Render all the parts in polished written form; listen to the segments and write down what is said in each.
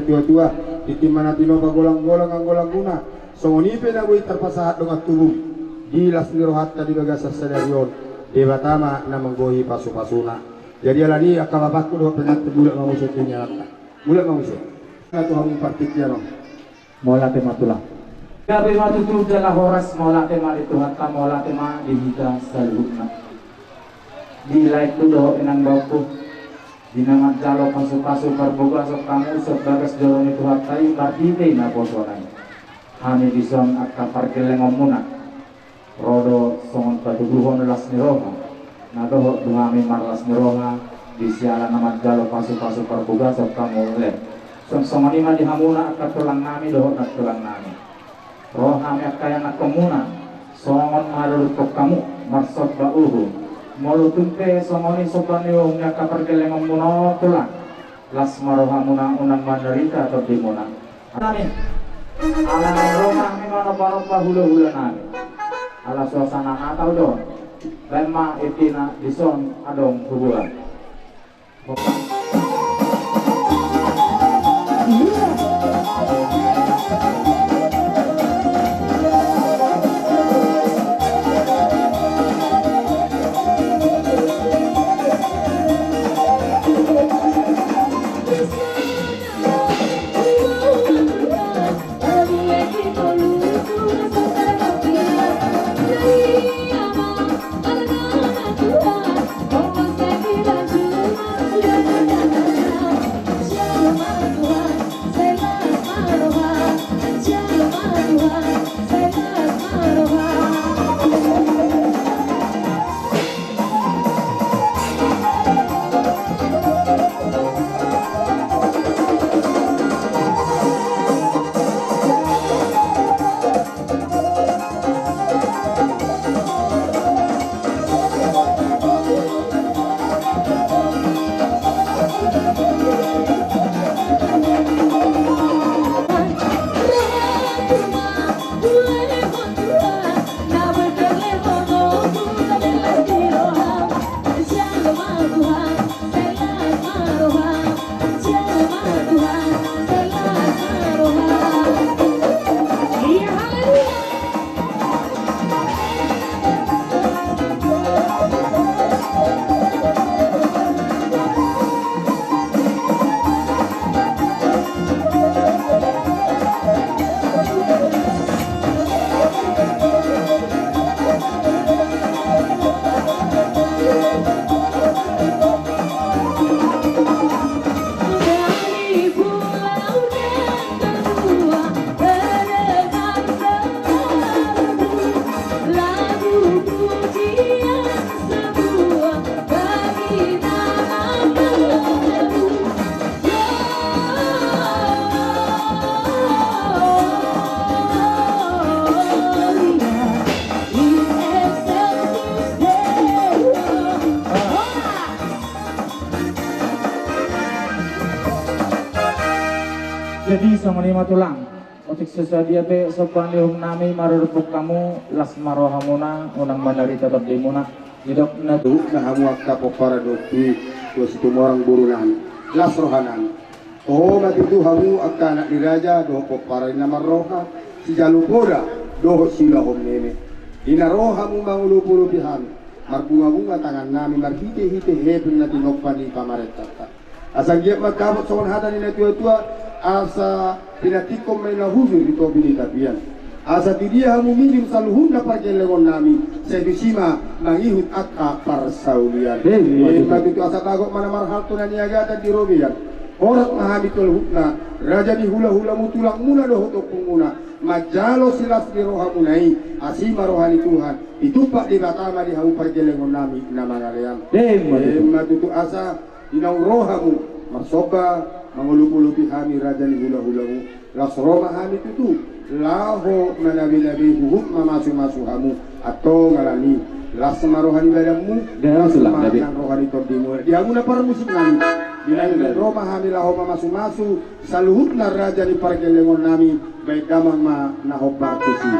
tua-tua iti mana tino pagolang-golang anggolang guna songonipe na buhi terpasahat dengan tubuh gilas nirohat tadi gagasas sadarion debatama na menggohi pasu-pasuna jadi alani akalabakku doa penat bulan mamusia tinyata bulan mamusia atau hamu partiknya no mola tema tulang gabe matutu jala horas mola tema dituhat ka mola tema dihita salutna di like tudo inang bauku dinamat jalo pasu-pasu perboga sok kamu sok bagas jorong itu hatai partite na posonai hami dison akka parkeleng omuna rodo songon patuguhon las niroha nadoho duhami marlas niroha di siala namat jalo pasu-pasu perboga sok kamu le songon ima dihamuna akka tulang nami doho nak tulang nami roh hami akka yang nak komuna songon malutuk kamu maksud bauhu molutumpe songoni sobani umnya kapar kelengong muno tulang las maroha muna unang mandarita atau dimuna amin ala roma mimano paropa hula-hula nami ala suasana natal do lema itina dison adong hubungan jadi sama lima tulang otik sesadia be sopan dihum nami marurupuk kamu las marohamuna unang mandari tetap dimuna hidup nadu na hamu akta popara dokti was tumorang burunan las rohanan oh matitu hamu akta anak diraja do popara na marroha si jalupoda do sila hom nene ina roha mu mangulu pihan marbunga-bunga tangan nami marhite-hite hebring na tinopani pamaretata asang giat magkabot sa wanhatan ni na tua-tua asa pinatikom may nahuzur ito binitabian asa tidia hamu milim sa luhun na pagkelengon nami sa Hiroshima mangihut akka parsaulian matutu asa bagok manamar halto na niagatan di Robian orat mahamit walhut na raja di hula-hula mu tulang muna dohotok punguna majalo silas di roha munai asima rohani Tuhan itupak di batama di hamu pagkelengon nami na mangalean matutu asa dinau rohamu marsoba mangulup-ulupi hami raja ni hula-hulamu las roma hami tutu laho manabi-nabi huhuk mamasu-masu hamu atau ngalani las marohani badamu las makan rohani tordimu diamu na para musik nami dinai roma hami laho mamasu-masu saluhut na raja ni pargelengon nami baik damang ma nahobar tusi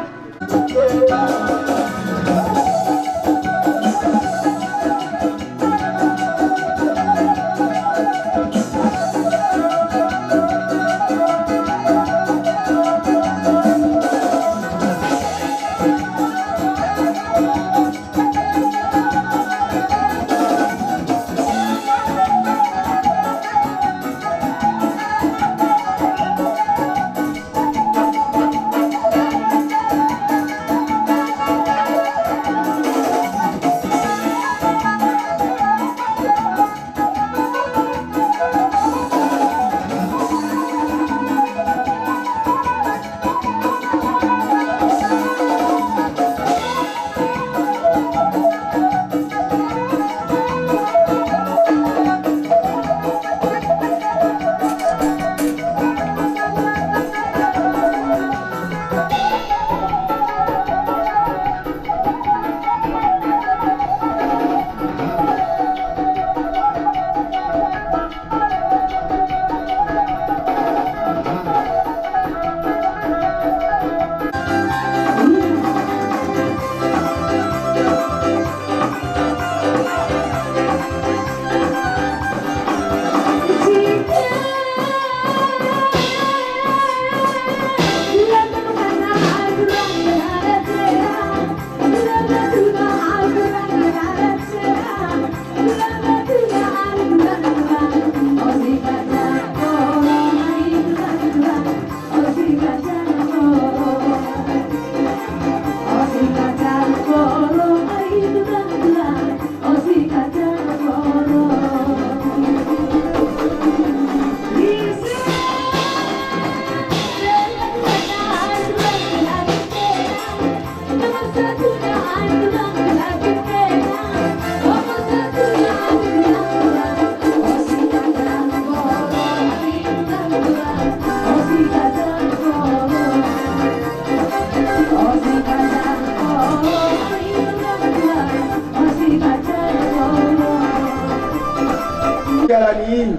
jalani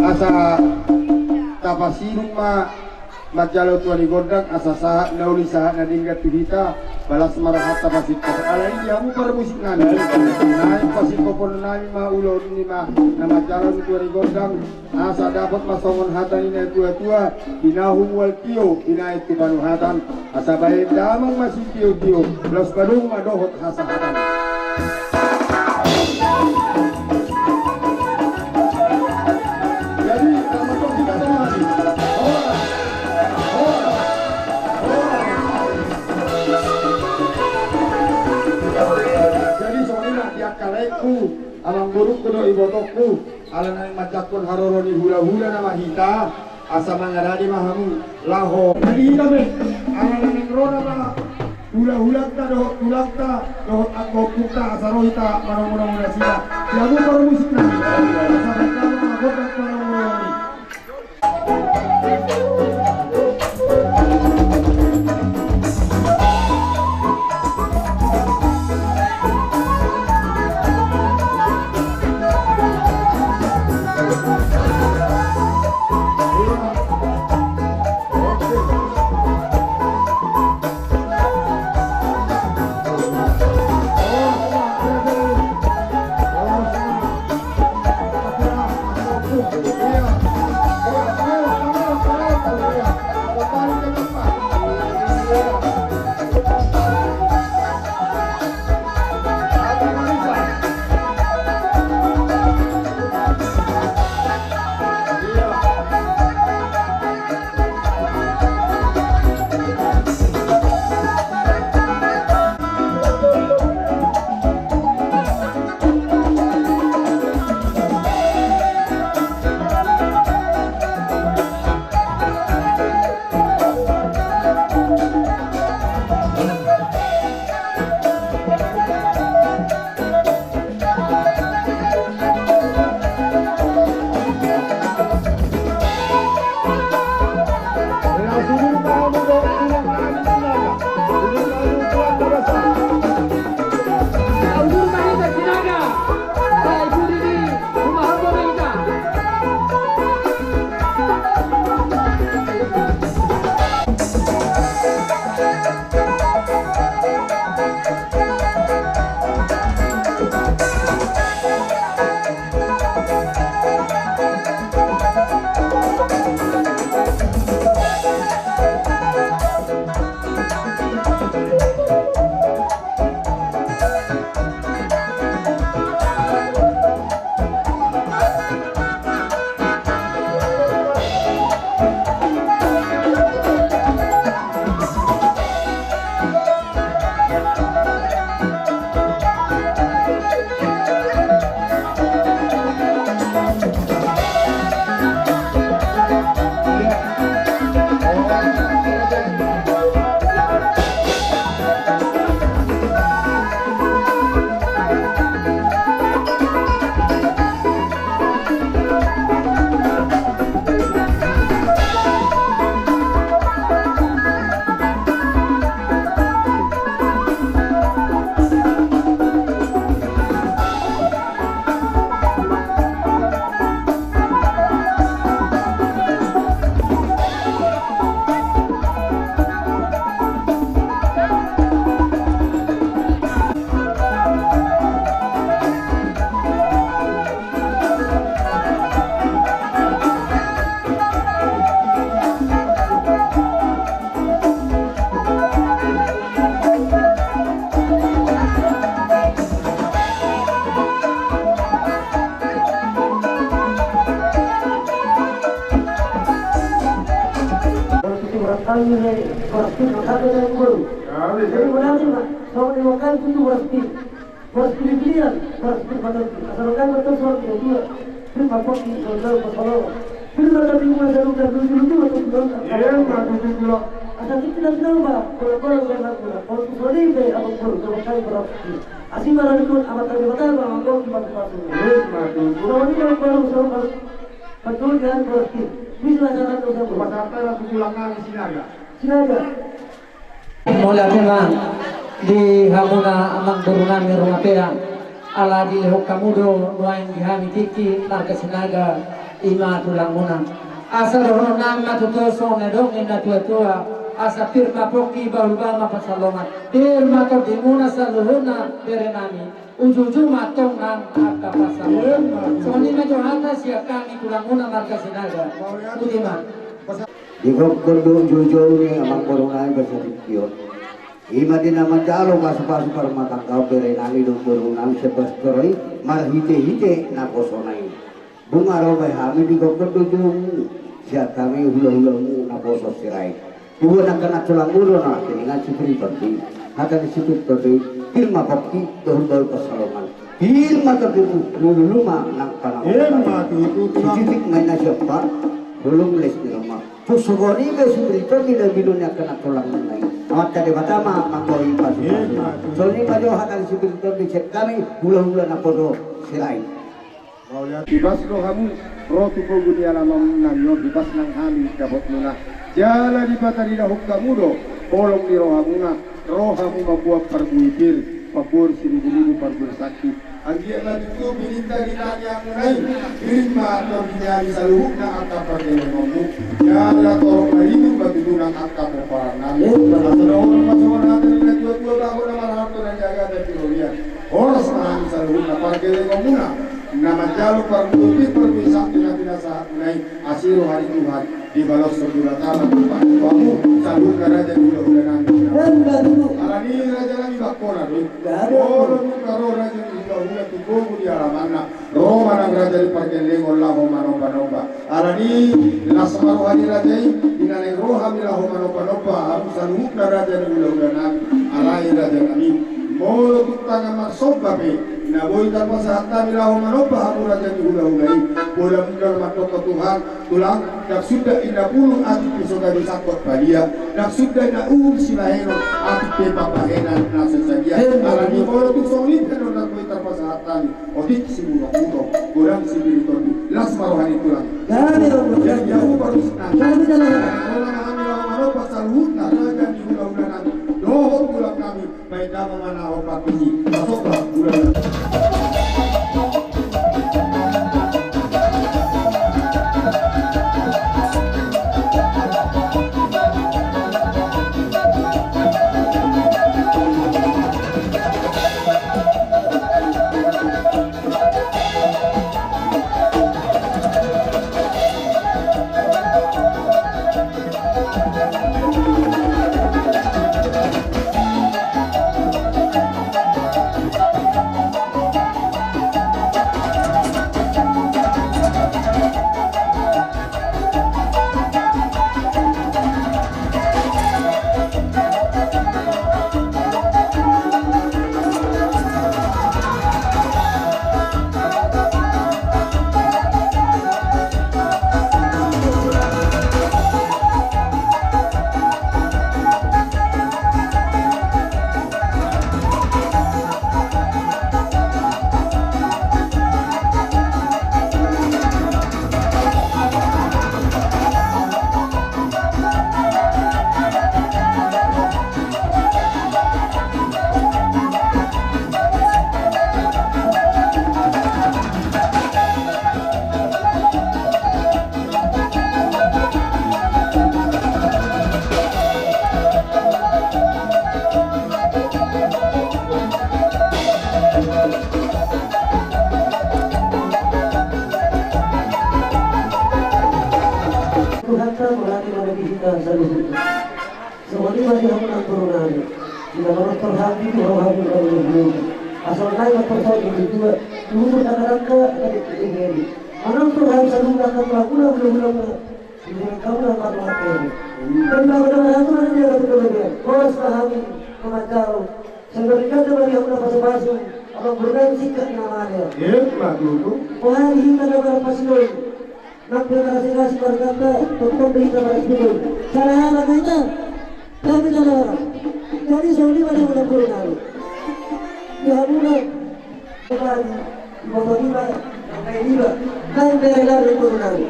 asa tapasinung majalo tuani gondang asa saha nauli saha nadinggat tuhita balas marahat tapasit alai jamu para musik nani naik pasit kopon nani ulon ini nama jalan tuani gondang asa dapat masongon hatan ini tua-tua binahum wal tio binait tu banu hatan asa baik damang masih tio-tio belas badung madohot hasa hatan. Alang buruk kuno ibotokku alang ang majakon haroroni hula-hula na mahita asa mangarani mahamu laho nagihita be alang ang rona mga hula-hula ta dohot tulak ta dohot akopuk ta asa rohita marang-murang sila yamu para musik na asa magkano mga gotak marang-murang ni barangkali nilai pasti makanya yang baru. Jadi benar sih Pak, kalau diwakil itu pasti pilihan, pasti pada asalkan betul soal itu terima kasih saudara masalah. Terima kasih kepada saudara dulu atau belum? Iya, asal kita tidak tahu Pak, kalau benar kalau sesuatu ini apa pun kalau kami berarti. Asing marah itu amat kami batal Pak, kalau kita masuk. Kalau ini yang baru soal betul kan berarti. Bisa jalan dosa Pasal lagu pulangan Sinaga. Sinaga. Mula memang di hamuna amang burungan ni rumapea ala di hokamudo nuain dihami tiki marga Sinaga ima tulang muna asa rohon nang matutoso nedong ina tua-tua asa firma poki bahulbama pasalongan firma to di muna sa luhuna berenami ujung-ujung matong nang akka pasalongan so ni medyo hata siya kami tulang muna marga Sinaga Udiman Jika kerdo jojo ni amang korungan bersarikyo. Ima din naman jalo masuk-masuk ke rumah tangga berenali do korungan sebestoroi marhite-hite na posonai. Bunga robai hami di kerdo jojo siap kami hula-hulamu na poso sirai. Ibu nak kena tulang ulo na teningan sipri perti. Hakan sipri perti firma kopi dohul kesalongan. Firma tertipu luluma nang panang. Titik main siapa? Belum les di rumah. Pusugori be subrito tidak bilunya kena tulang menai. Amat tadi pertama makoi pasukan. Soalnya pada hakan subrito dicek kami bulan-bulan apa do sirai. Mau lihat bibas lo kamu rotu pogu di alam nanyo bibas nang hami kabot muna. Jala di batari dah kamu do polong di rohamuna rohamu membuat perbuikir pabur sini pabur sakit. Anggia itu bilinta ditanya mengenai firma atau dinyari saluhukna angka perjalanan jala torong itu bagi angka peperangan atau orang pasangan ada di dua tahun nama harta dan jaga dan filolian orang senang saluhukna perjalanan nama jalur perbuti perpisah dengan tidak saat mengenai asiru hari Tuhan di balas sebulan tamat kamu saluhukna raja di bulan alani raja lagi bakona orang karo raja hula tubuh di alamanna Roma nang raja di perjalanan Allah manoba alani lasmaru hari raja dinane roha milahu manoba harusan hukna raja di bulan alai raja kami molo tutanga masoba be na boy tanpa sahata milahu manoba hamu raja di bulan bola mundar matok ke Tuhan tulang dak sudah ina puluh ati pisoga di sakot balia dak sudah ina silaheno ati pepa pahenan na sesagia alani molo tusongit kan dak boy tanpa sahata otik sibuno gorang sibirito las marohani tulang jadi jauh baru senang orang milahu manoba salhut na raja di bulan dohor tulang kami baik nama mana opat biji masuklah bulan Dan bagaimana itu ada dia kata kemudian. Bos pahami kemacau. Saya berikan kembali aku dapat sepasung. Abang berenang sikat nama dia. Ya, Pak Guru. Wah, ini kan ada pasung. Nampak kasih berkata, tukang beri kabar sepuluh. Cara apa kita? Kami cara orang. Jadi saudi mana mana pun lalu. Ya mula. Kembali. Bapak lima, kayak lima. Kami berelar pun lalu.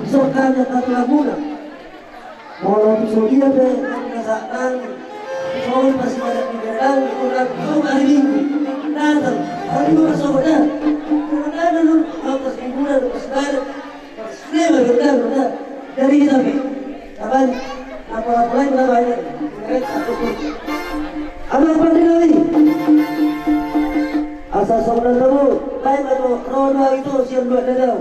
Soalnya tak laguna. Walau dia deh, kesalahan. Soal masih banyak perbedaan. Kurang hari minggu. Datang. Hari dua saudara. Karena dulu atas liburan saudara. Sudah benar. Dari tapi, kapan? Apa lain berapa ini? Apa lagi? Asal saudara kamu, baik atau roda itu siap buat dada.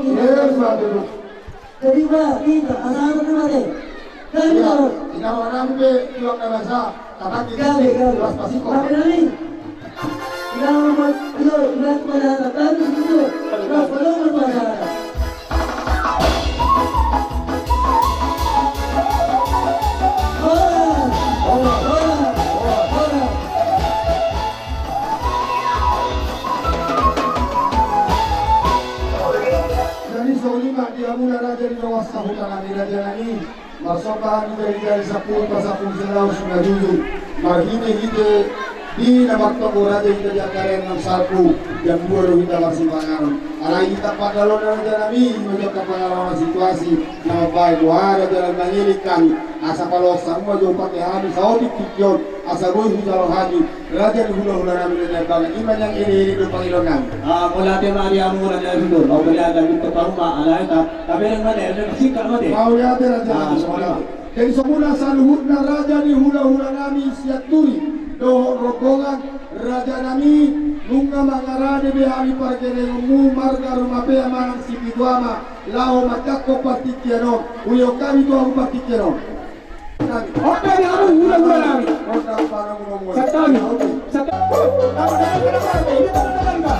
Yes, Madu. Jadi ba, kita asahan na natin. Kami na. Inawa namin be, iwag na basa. Tataki Kami, kami. Las Pasiko. Kami namin. Ikaw naman, ito, ilan ko na natin. Kami dito. Ikaw, walang mo na natin. Jadi solima dia mula raja di bawah sahutan di raja ini. Marsobahan dari sapul pasapul selau sudah jujur. Marhine hite di nama toko raja kita jakaran ng salpu yang dua kita masih pangalan. Alay kita padalo na raja nami menjaga pengalaman situasi na baik wahara jalan nangilik kami. Asa kalau semua jauh pakai hami saudi tikyon asa ruh hujalo hadi raja di hula-hula namin na nagbaga iman yang ini hidup Panginoon namin. Mula tayo maariya mo na nila doon. O kaya gagawin ko pa maalala ka. Kami ng mali, kasi ka mali. Mau lihat raja namin. Jadi semula sa luhut na raja ni hula-hula namin siya turi. Do rokongan raja nami nunga mangarade behali parkene mu marga rumape manang sipituama lao matako partikiano uyo kami tu aku partikiano. Oke, ni kamu hula-hula namin. Kota para ngomong. Satami. Kamu dah kenapa? Ini teman-teman ka?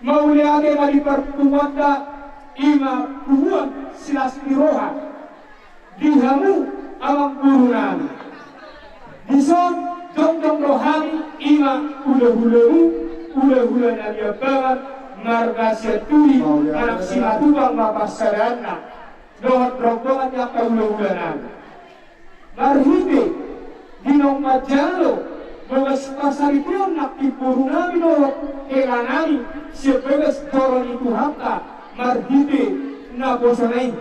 mauliake mali pertumanda ima kuhuan silas iroha dihamu amang burunan dison jong rohani ima ula-ula nabiya banget marga seturi anak simatubang mapasadana dohat rombongan yang kaula-ulanan marhite dinong majalo bagas pasaripion nakipuru nami dohat kelanani sebagas doron itu hata marhite na bosanay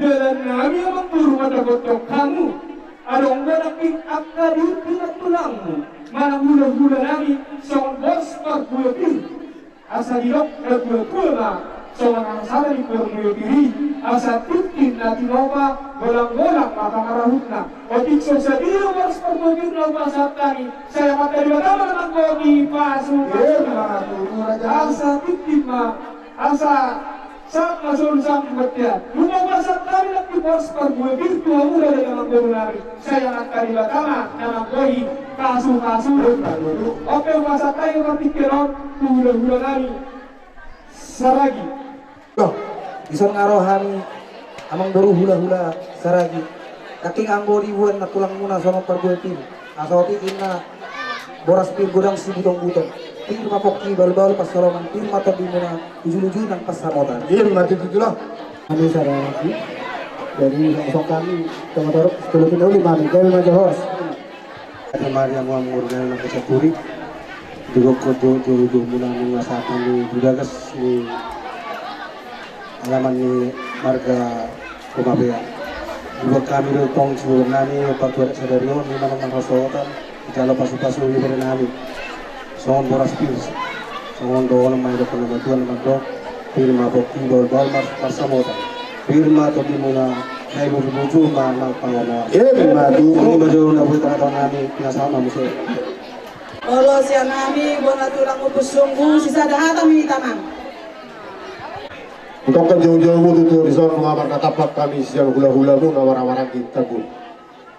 dalan nami amang buru madagotok kamu adong ganaking akadi pinatulangmu manang hula-hula nami sa bos pagbuyatin asa dilok nagbuya-buya sa wanang sana ni Purmuyotiri asa titin na tinoba walang-walang makakarahut na o tikso sa dilo bos pagbuyatin na masatani saya matalibatama naman ko di paso asa titin ma asa saat masuk sang kematian, lumabas at kami lang tipos pagbuwagin tuwa mula na naman guru namin. Saya ang kalibatama naman kohi kasu-kasu. Oke, masa tayo katikiron, hula-hula namin saragi. Isang arahan amang baru hula-hula saragi. Kaking anggo ribuan na tulang muna sa mga pagbuwagin. Asawatiin na boras pil gudang si butong-butong. Tingin mapokki bal-bal pasalaman tingin matabi mo na ujul-ujul ng pasamotan. Iya, mati itu lah. Kami sarang dari langsung kami teman-teman sebelum pindah mami kami majahos. Ada Maria Muhammad na kasapuri. Dugo ko do mula ng masakan ni Budagas ni alaman ni Marga Kumabea. Dugo kami do tong sebelum nani pagtuan sa darion ni manang rasotan. Kalau pasu-pasu ni nani. Songon boras pils, songon doon may do kono batuan naman do, firma bokti bol mas pasamota, firma to di muna ay buju mang pangono. Firma du, ini baju na buta to nami pinasama mo sir. Olo siya nami bona tulang upusunggu sisa dahata mi tamang. Untuk kan jauh-jauh mu tutur di sana mengabar katapak kami siang hula-hula mu ngawar-ngawaran kita bu.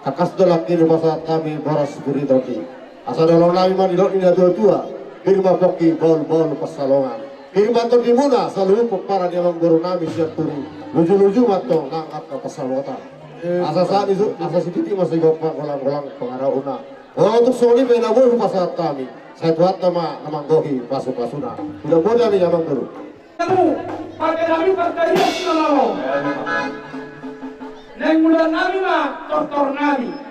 Kakas dolak ini pasat kami boras buri toki. Asal dalam nami manilok ini tua-tua, firma poki bol-bol pasalongan. Firma to di muna selalu para dia mengguru nami siap turi. Luju-luju matong ngangkat ke pasalota. Asa saat itu asa siditi masih gopak kolang-kolang pengarauna. Oh untuk soli bela bolu pasat kami. Saya buat nama gohi pasu-pasuna. Sudah mudah nih yang mengguru. Kamu pakai nami pertanyaan selalu. Neng muda nami mah tortor nami.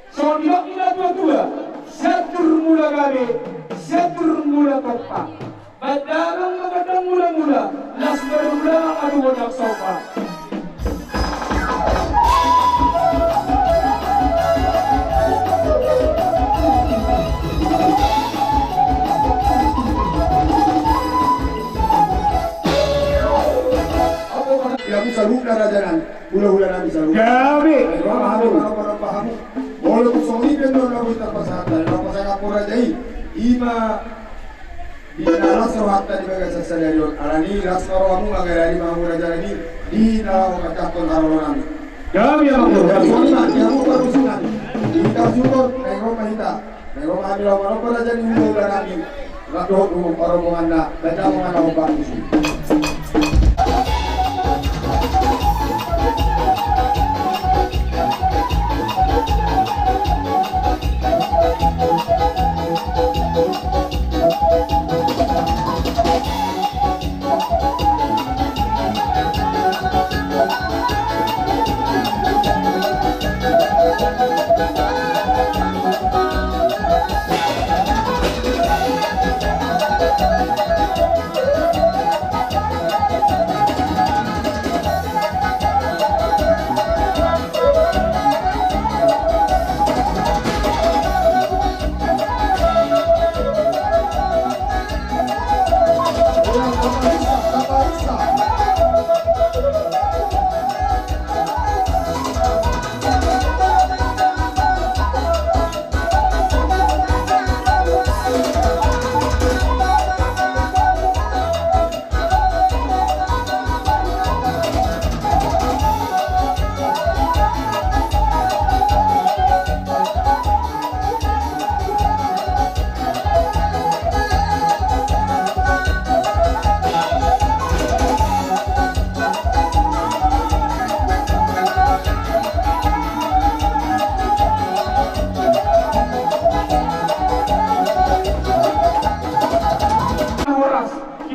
Sondok ina dua-dua, setur mula gabe, setur mula topa. Badarang magadang mula-mula, las bermula adu wadak sopa. Yang bisa luka rajanan, hula-hula nami bisa luka. Gabe, Pahamu. Bolo kusongipin doon na buta pasatan. Kalau saya kapura jai, ima di dalam serwata di bagai sasadarion. Alani raskaro kamu agar di mamura jari di dalam kacapon harolan. gabe yang Yang soalnya yang mau perusuhan. Kita syukur negro mahita. Negro kami lawan pada jadi hulu nami. Lakukan umum rombongan na, baca mengenai obat isi.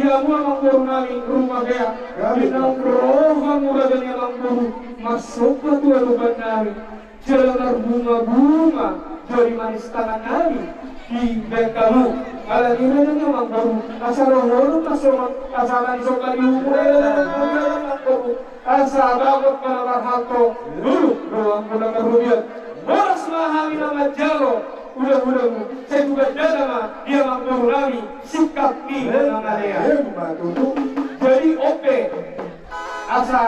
dia amang guru nami rumah dia binang roha murah dan amang guru masuk ke tua rumah nami jalan bunga-bunga dari manis tangan nami di bengkamu ala diri dan amang guru asal rohonu masuk asalan sokali umur amang guru asal dapat menalar hato dulu ruang bulan rubiat boras mahami nama jalo udah-udahmu saya juga dada mah dia mampu nami sikap nih nama dia jadi OP asa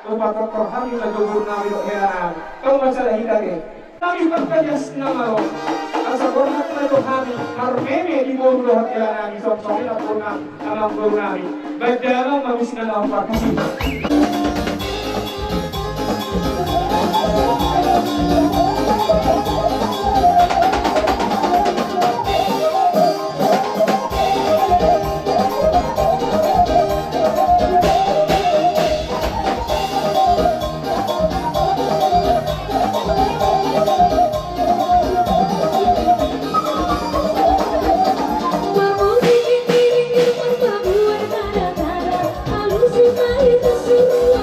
obat dokter hamil na gubur nami do heran kalau masalah hidake kami bekerja nama lo asa borhat na do hamil marmeme di gubur do heran nami sok-sok na purna amang gubur nami badalang mabisna na ang partisi Halus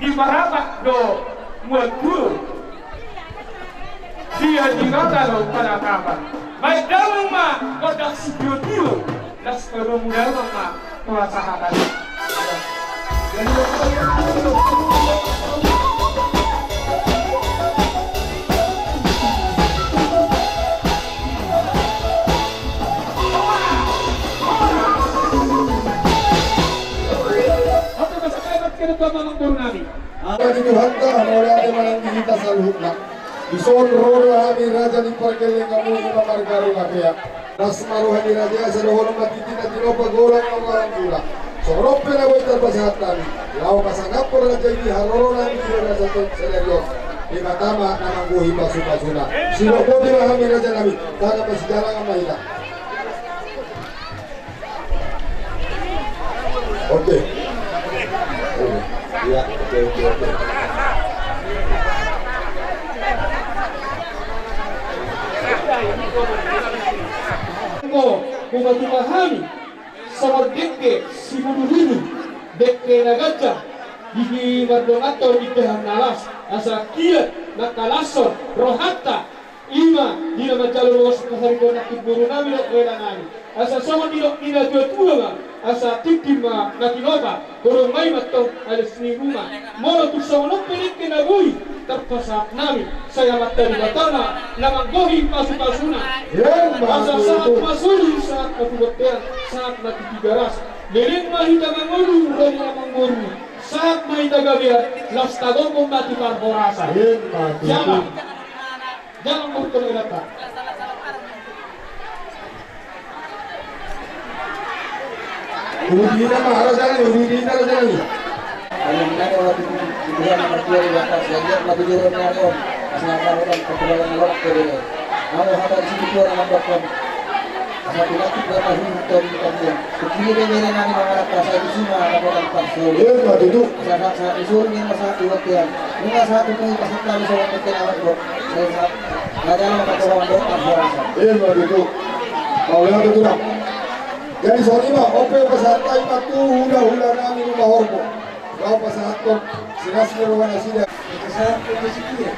Di Barabat do muatu dia digata do pada kapan baik dalam ma kodak sibiotio las kerumunan ma kuasa hatan apa masa kaibat ke depan mamang Borunami. Di Tuhan ka mulai ada malang kita salhutna. Ison roro hami raja di perkeling kamu ima margaru ngapea. Nas maru hami raja asa roholo matitina tinopa gorang orang gula. Sorope na boy terbasahat kami. Lau pasangap por raja ini haroro nami kira raja serius. Di matama namang buhi pasuna. Sinoko di hami raja nami. Taga pasigala nga mahina. Oke. Ya, oke. Kung matumahami sa magdikke si Buduhini, dekke na gajah, hindi mardongato itehan nalas, asa kiat na kalasor, rohata, ima, di na majaluros sa kasariko na kiburo namin at kaya namin. Asa sama nilok inadyotua nga, asa titima na kinoba, kurang may matong alis ni Ruma. Molo tu sa unong pilit kinabuhi, terpasak namin, saya matari batana, namanggohi pasukasuna. Asa saat masuli, saat matubatean, saat matitigaras. Miring mahita mangulu, rani namanguru. Saat mahita gabiar, lastagong kong mati parborasa. Jangan bertolak datang. Udina harus jalan, udina harus jalan. Kalau kita waktu itu yang berdua di atas saja, lebih jauh dari orang. Asal orang kebetulan orang kerja. Kalau ada di situ orang berkon. Asal kita tidak tahu untuk kita. Kekiri mere nani mengarah pasal itu semua orang pasal. Iya, itu. Saat disuruh ni masa dua tiang. Ini masa itu pun pasal kami soal penting awak dok. Saya ada nama kata orang dok pasal. Iya, itu. Kau lihat itu dah. Jadi soal ini ope peserta itu hula nami rumah hormo. Kau peserta sinas merupakan asida. Saya itu sikit.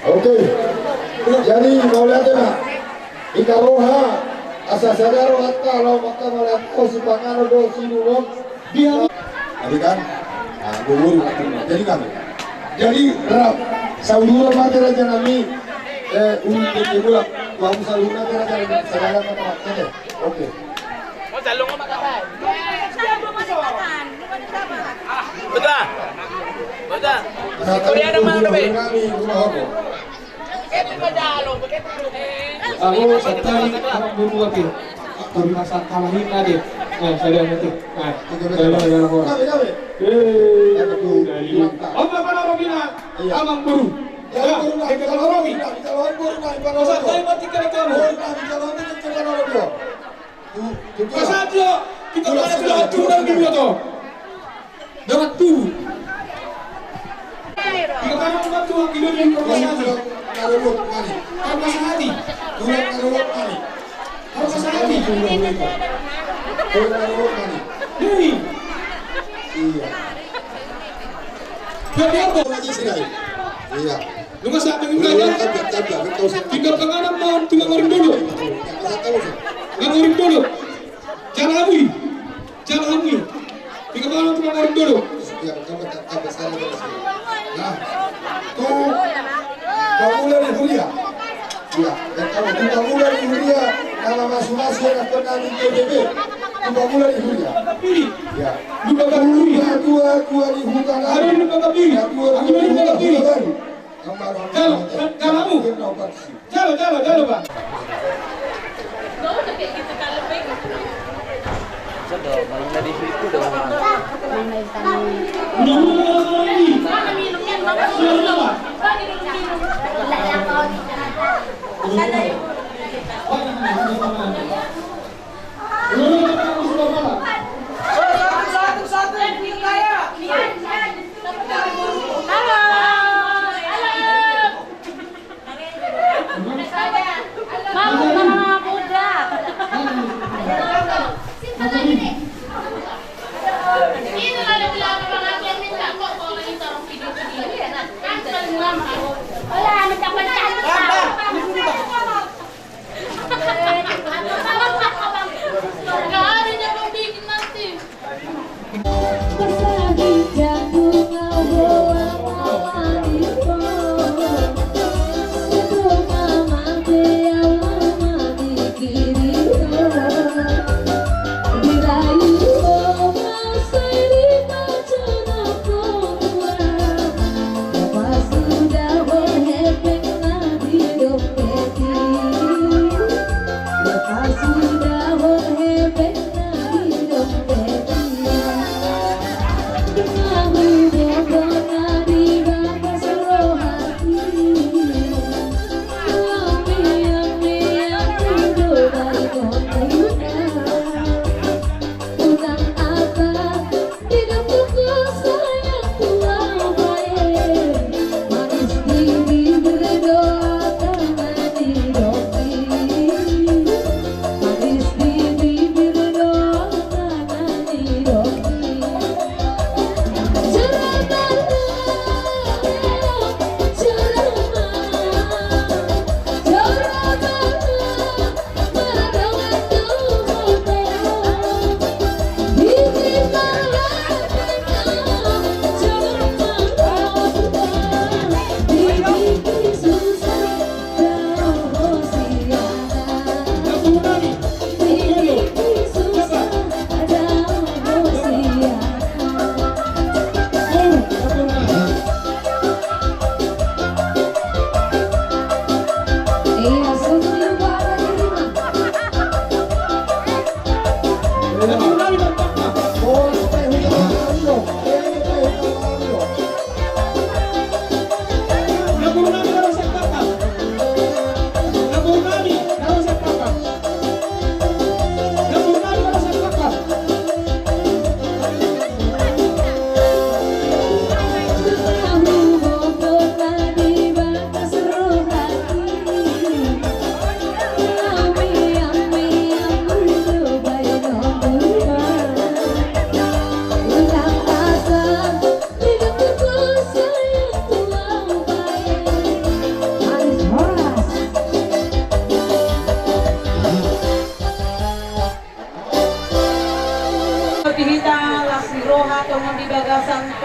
Oke, jadi mau lihat ya, ikaroha asa sadaro hatta lo maka melihat si pangano do si dulon dia tadi kan gubur jadi kan jadi rap saudara mati raja nami untuk dibuat kamu selalu nanti raja segala kata oke mau jalung apa kata betul betul kuliah ada mana be Aku setari orang buru lagi. Dari masa kalahin tadi. Saya nanti. Saya Apa pada Robina? Amang buru. Ya, kalau Robina, kalau buru naik pada saat saya mati kena kamu. Kalau ini kita Robina. Masa dia kita ada sudah curang di situ. Jangan tu. Jika mana membantu hidup yang berpasangan. Karulok kali. Harus hati. Dua karulok kali. Harus hati. Dua karulok kali. Ini. Iya. Jadi apa? Lagi sirai. Iya. Lukas tak pengen Udah belajar. tabrak betul sih. Tinggal penganam mau tinggal ngorin dulu. Yang tahu sih. Ngorin dulu. Jangan amui. Jangan amui. Tinggal penganam tinggal ngorin dulu. Ya, kamu tak besar lagi. Nah, tuh bangunan di Huria. Ya, dan kamu di bangunan di Huria. Nama masing-masing yang pernah di PBB. Di bangunan di Huria. Pilih. Ya. Lupa pilih. Dua di hutan. Hari ini lupa pilih. Dua di hutan. Kamu. Jalan, Pak.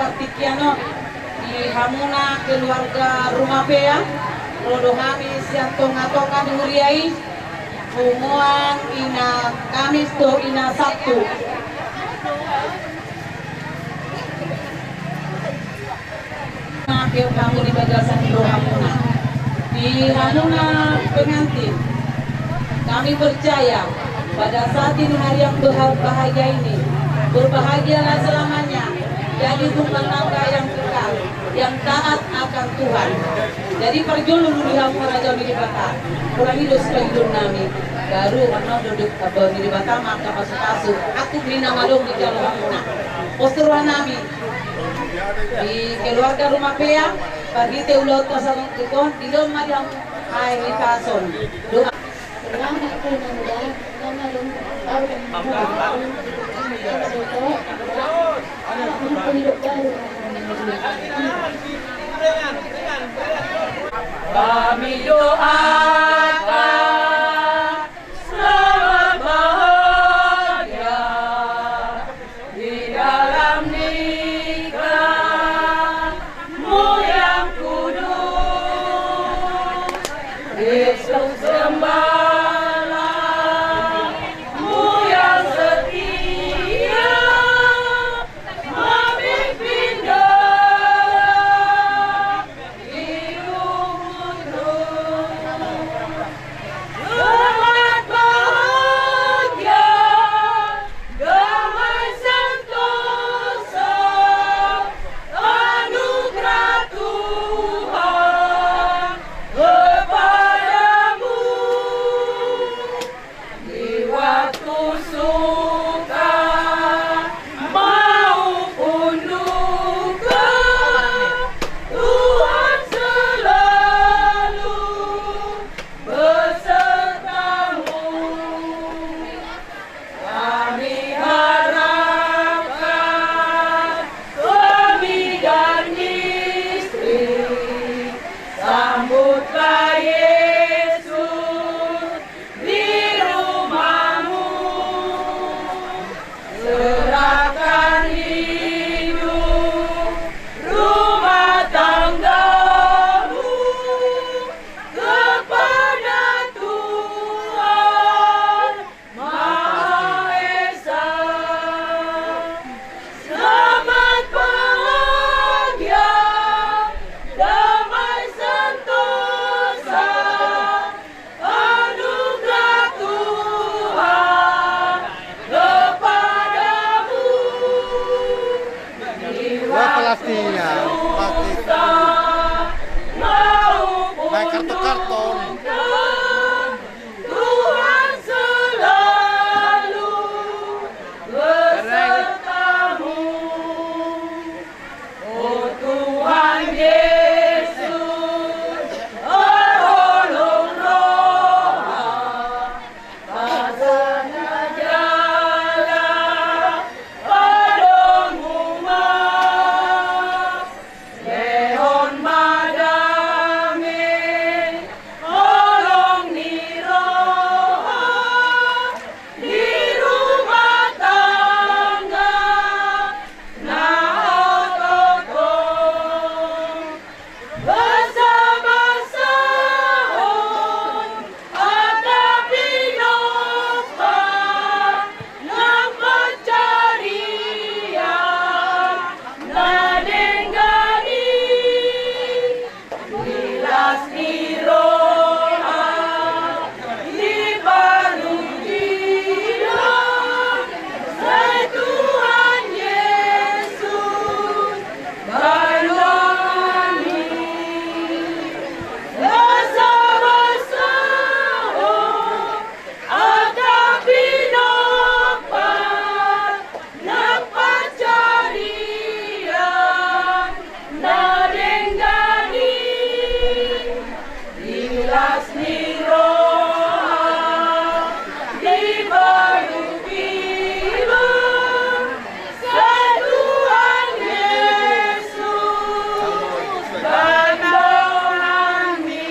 Partikiano di Hamuna keluarga Rumah Pea Rodo Hamis yang tonga-tonga dihuriai Umuan ina Kamis do ina Sabtu Kau kamu di bagasan Rodo Hamuna di Hamuna pengantin kami percaya pada saat ini hari yang berbahagia ini berbahagialah selamanya jadi rumah tangga yang kekal, yang taat akan Tuhan. Jadi perjolo di Hamuna Raja di Batam. Kurang hidup hidup nami. Baru mana duduk di Batam maka masuk. Aku bina malung di Jalan Hamuna. Posteruan nami. Di keluarga rumah Pea, pagi teulot ka sa ikon, dilom madang ay kason. Doa. Salamat kay Nanda, namalong Kami doakan selamat bahagia di dalam nikahmu yang kudus. Yesus gembalamu yang setia memimpin dalam hidupmu terus. Selamat bahagia, damai sentosa, anugerah Tuhan kepadamu. Di waktu suka maupun duka, Tuhan selalu besertamu. Kami harapkan suami dan istri sambutlah Yesus di rumahmu. Serahkan hidup rumah tanggamu kepada Tuhan Maha Esa. Selamat bahagia, damai sentosa, anugerah Tuhan kepadamu. Di waktu susah maupun duka, Tuhan selalu besertamu. Oh Tuhan Yesus, tolong roha, kasana jalan padamu mah. Lehon madame, tolong niroha di rumah tangga naotokong. Bersama-sama ada pinopa nampak carian nadenggani bilas niroha di baru bilang saya Tuhan Yesus baloni. Bersama-sama ada pinopa nampak carian nadenggani bilas niroha di baru bilang saya Tuhan Yesus bandolani.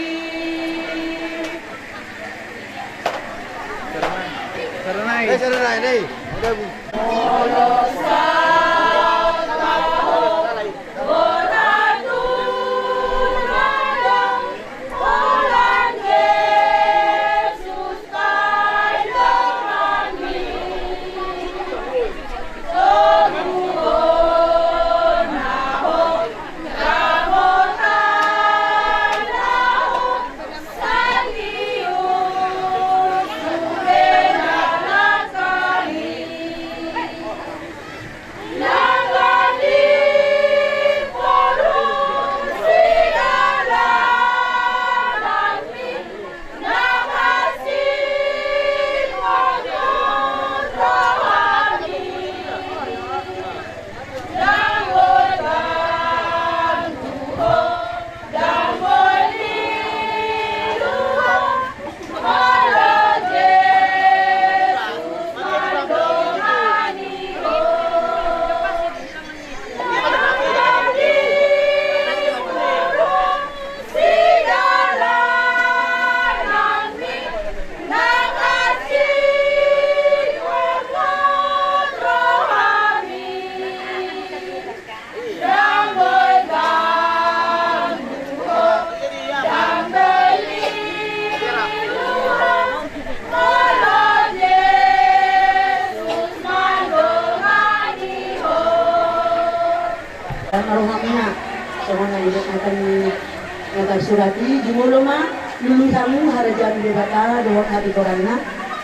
surati jumulo ma lulusamu harajan debata doa hati korana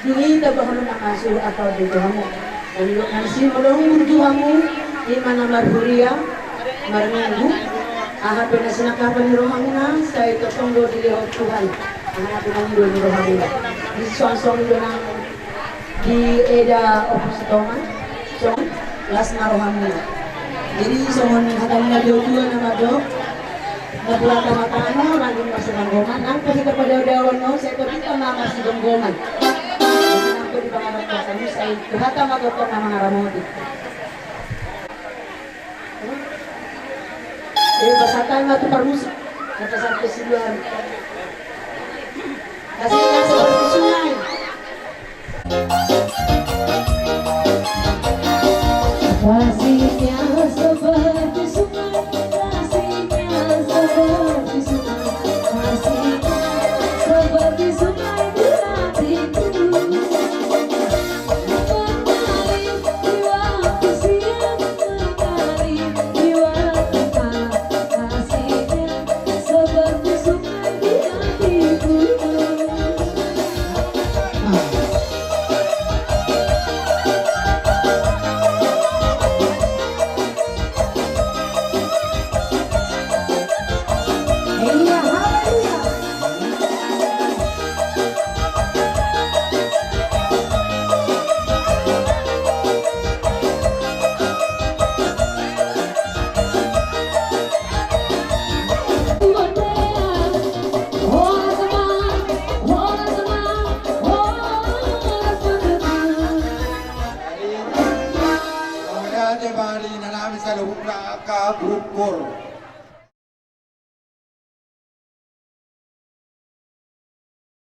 dini tabahulu makasu atau doamu dan nasi molong berjuamu di mana marhuria marminggu ahad penasinak kapan rohamuna saya totong do di lewat Tuhan ahad penang do di rohamuna di suang donang di eda opositoman so las rohamuna jadi somon hatamna do Tuhan nama do nabulat matano lagi masih gonggoman angko kita pada dawan no saya kita masih gonggoman angko di pangarat kamu saya kehata magotok nama ngaramoti basatan matu permusik kata sampai siluan kasihkan seperti sungai Kasihnya seperti sungai, kasihnya seperti sungai, kasihnya seperti sungai di hatiku. Mengalir di waktu siang, mengalir di waktu malam, kasihnya seperti sungai di hatiku. Kemudian di bari nanami sa lubuk na kabukur